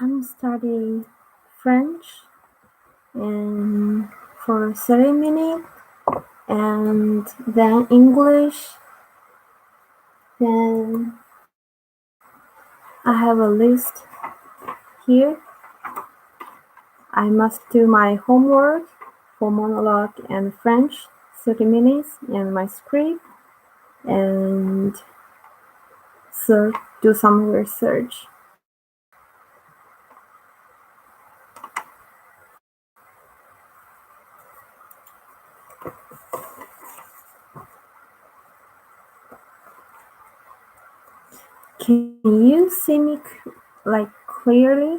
I'm studying French and for 30 minutes and then English. Then I have a list here. I must do my homework for monologue and French, 30 minutes, and my script, and so do some research. Can you see me clearly?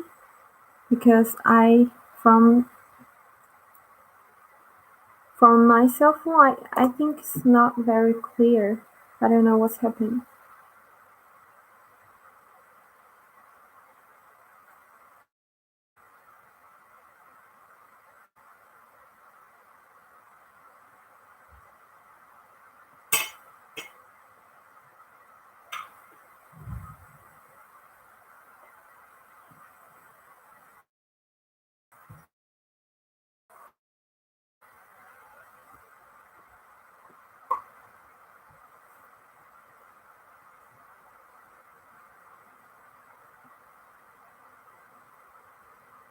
Because from my cell phone, I think it's not very clear. I don't know what's happening.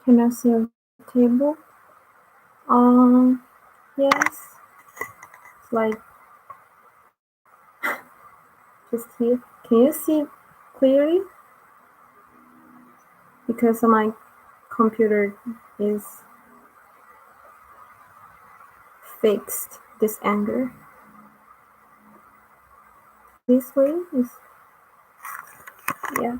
Can I see a table? Yes. It's like just here. Can you see clearly? Because my computer is fixed this angle. This way is, yeah.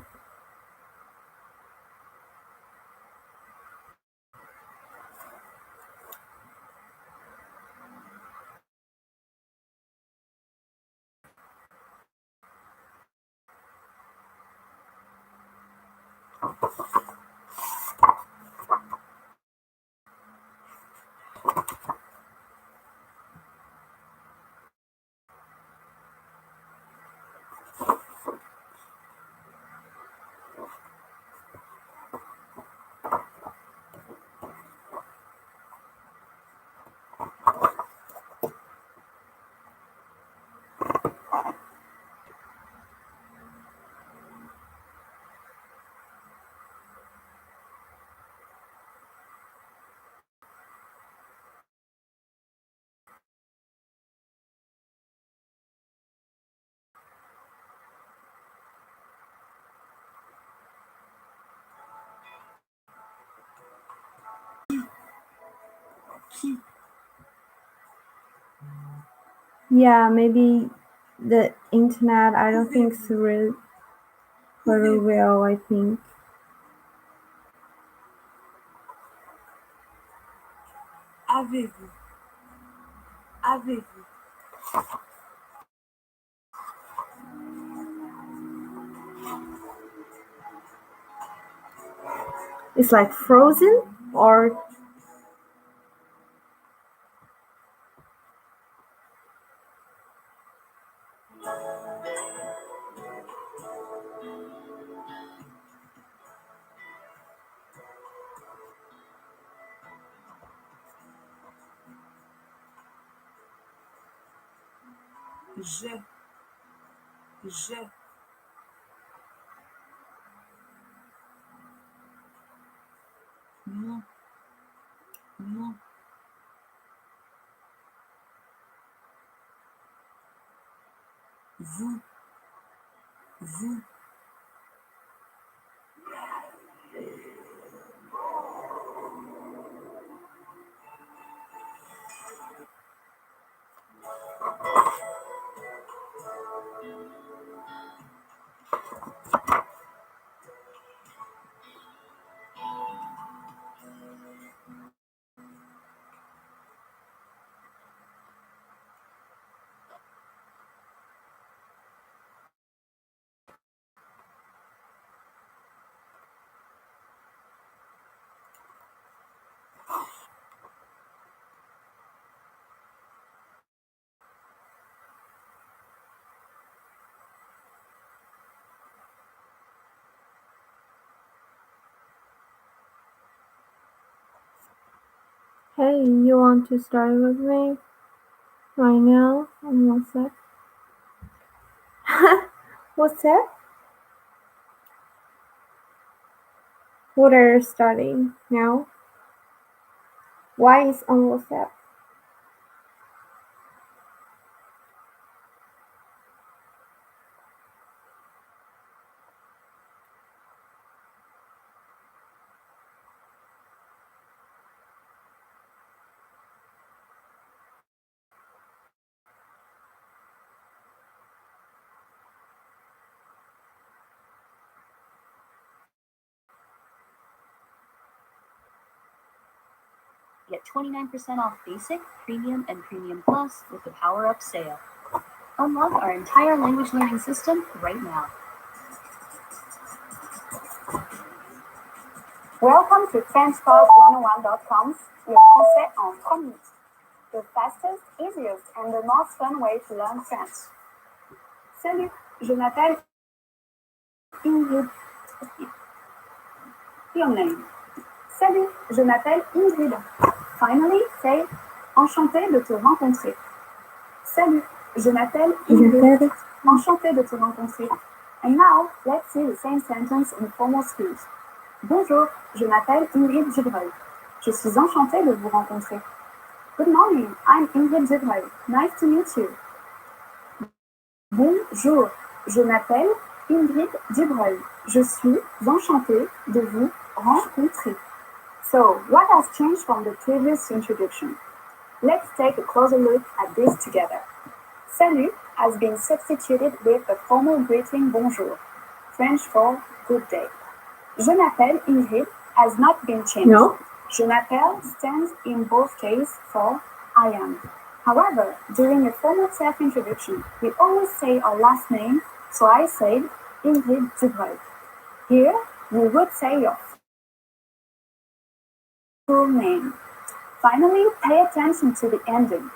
Yeah, maybe the internet, I don't think it's really very well, I think. Avez-vous? Avez-vous? It's like frozen or Je. Mon. Mon. Vous. Vous. hey, you want to start with me right now? And what's that? What's that? What are you studying now? Why is on WhatsApp? Get 29% off Basic, Premium, and Premium Plus with the Power Up sale. Unlock our entire language learning system right now. Welcome to FrenchPod101.com, le français en 3 minutes. The fastest, easiest, and the most fun way to learn French. Salut, je m'appelle Ingrid. Your name. Salut, je m'appelle Ingrid. Finally, say enchanté de te rencontrer. Salut, je m'appelle Ingrid. Enchanté de te rencontrer. And now, let's see the same sentence in formal speech. Bonjour, je m'appelle Ingrid Givreuil. Je suis enchantée de vous rencontrer. Good morning, I'm Ingrid Givreuil. Nice to meet you. Bonjour, je m'appelle Ingrid Givreuil. Je suis enchantée de vous rencontrer. So, what has changed from the previous introduction? Let's take a closer look at this together. Salut has been substituted with a formal greeting bonjour, French for good day. Je m'appelle Ingrid has not been changed. No. Je m'appelle stands in both cases for I am. However, during a formal self-introduction, we always say our last name, so I said Ingrid Givreuil. Here, you would say your full name. Finally, pay attention to the ending.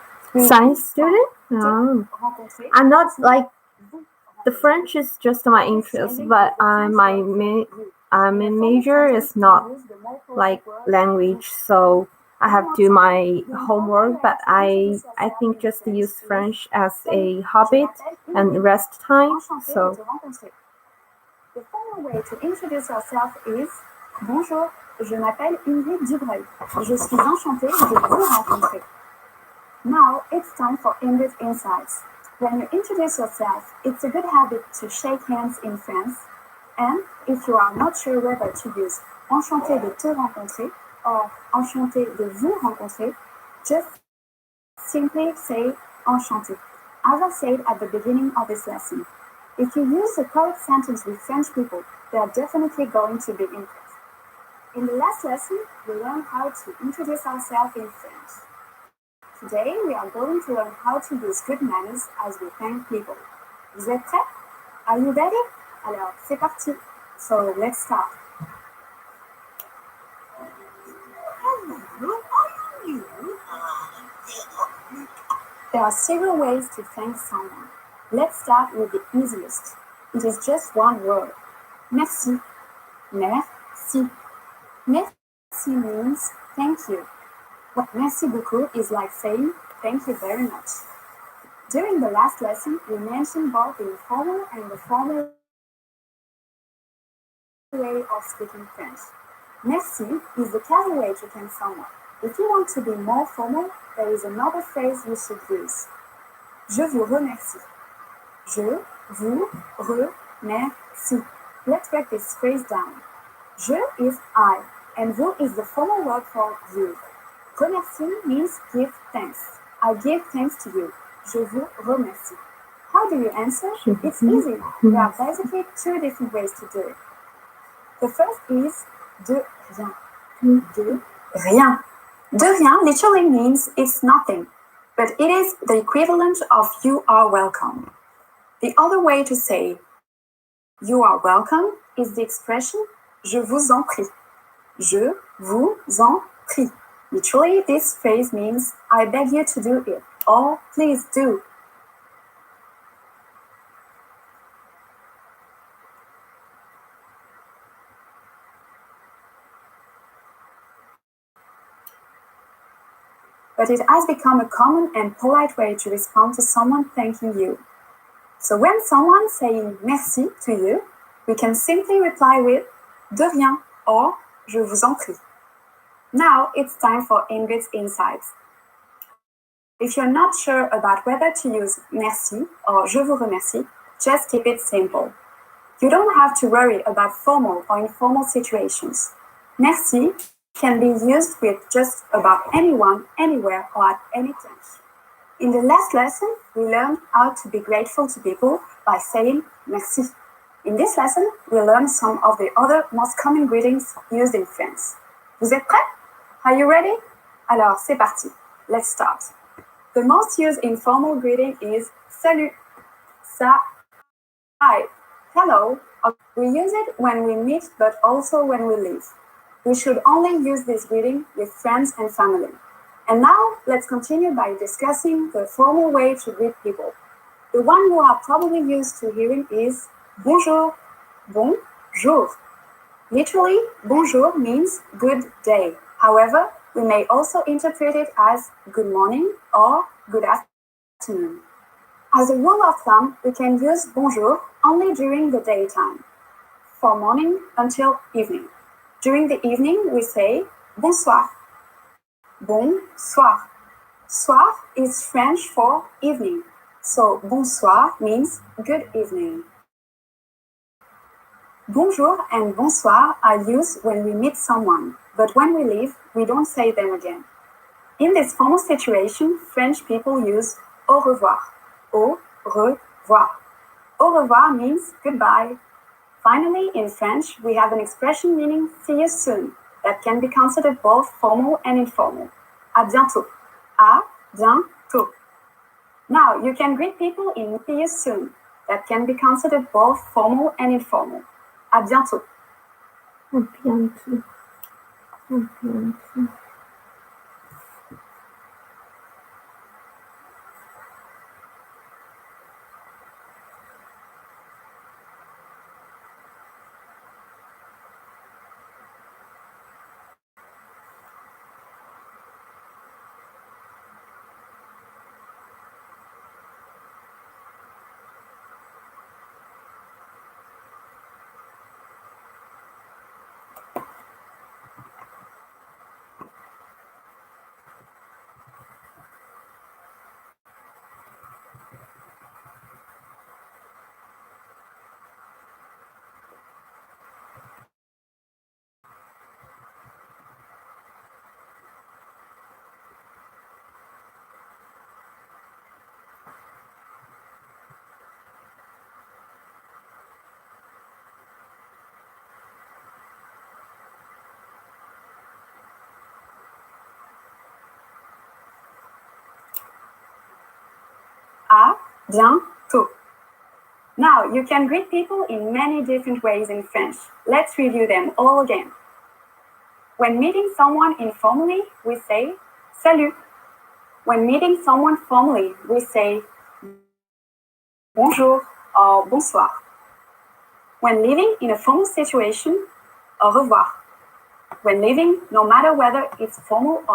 Science student? No. Rencontrer. I'm not like Vous the French is just my interest, but my main major is not like language, so I have to do my homework. But I think just to use French as a hobby and rest time. So the formal way to introduce yourself is Bonjour, je m'appelle Ingrid Dubreuil. Je suis enchantée de vous rencontrer. Now it's time for Ingrid's Insights. When you introduce yourself, it's a good habit to shake hands in France. And if you are not sure whether to use enchanté de te rencontrer or enchanté de vous rencontrer, just simply say enchanté. As I said at the beginning of this lesson, if you use the correct sentence with French people, they are definitely going to be impressed. In the last lesson, we learned how to introduce ourselves in French. Today, we are going to learn how to use good manners as we thank people. Vous êtes prêts? Are you ready? Alors, c'est parti. So, let's start. There are several ways to thank someone. Let's start with the easiest. It is just one word. Merci. Merci. Merci means thank you. But merci beaucoup is like saying thank you very much. During the last lesson, we mentioned both the informal and the formal way of speaking French. Merci is the casual way to thank someone. If you want to be more formal, there is another phrase you should use. Je vous remercie. Je vous remercie. Let's break this phrase down. Je is I, and vous is the formal word for you. Remercier means give thanks. I give thanks to you. Je vous remercie. How do you answer? It's easy. There are basically two different ways to do it. The first is de rien. De rien. De rien literally means it's nothing, but it is the equivalent of you are welcome. The other way to say you are welcome is the expression je vous en prie. Je vous en prie. Literally, this phrase means I beg you to do it, or please do. But it has become a common and polite way to respond to someone thanking you. So when someone's saying merci to you, we can simply reply with de rien or je vous en prie. Now it's time for Ingrid's Insights. If you're not sure about whether to use merci or je vous remercie, just keep it simple. You don't have to worry about formal or informal situations. Merci can be used with just about anyone, anywhere, or at any time. In the last lesson, we learned how to be grateful to people by saying merci. In this lesson, we'll learn some of the other most common greetings used in France. Vous êtes prêts? Are you ready? Alors, c'est parti. Let's start. The most used informal greeting is salut. Hi. Hello. We use it when we meet, but also when we leave. We should only use this greeting with friends and family. And now, let's continue by discussing the formal way to greet people. The one you are probably used to hearing is bonjour. Bonjour. Literally, bonjour means good day. However, we may also interpret it as good morning or good afternoon. As a rule of thumb, we can use bonjour only during the daytime, from morning until evening. During the evening, we say bonsoir. Bonsoir. Soir is French for evening, so bonsoir means good evening. Bonjour and bonsoir are used when we meet someone, but when we leave, we don't say them again. In this formal situation, French people use au revoir. Au revoir. Au revoir means goodbye. Finally, in French, we have an expression meaning see you soon that can be considered both formal and informal. À bientôt. À bientôt. Now, you can greet people in see you soon that can be considered both formal and informal. À bientôt. À bientôt. À bientôt. À bientôt. Now, you can greet people in many different ways in French. Let's review them all again. When meeting someone informally, we say salut. When meeting someone formally, we say bonjour or bonsoir. When living in a formal situation, au revoir. When living, no matter whether it's formal or